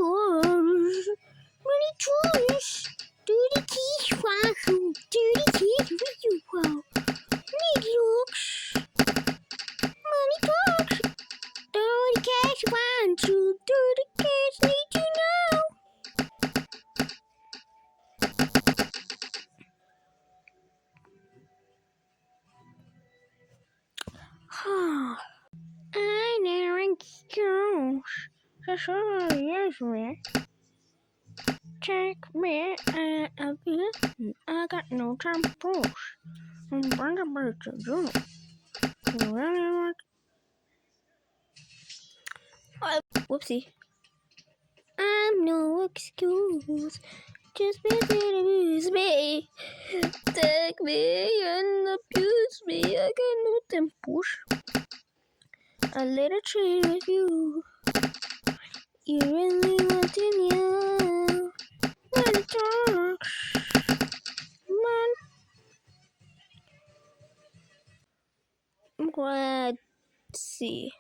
chores. Many chores. Do the keys wahoo. Do the keys with wow. Need looks. Money talks. Do the cash want to. Do the cash need to know. I never excuse. Yes, me. Take me a bit. I got no time to push. I'm bring a bird to do. You really want? Whoopsie. I'm no excuse. Just abuse me. Take me and abuse me. I got no time to push. A little trade with you. You really want to know. Money talks. I'm glad to see.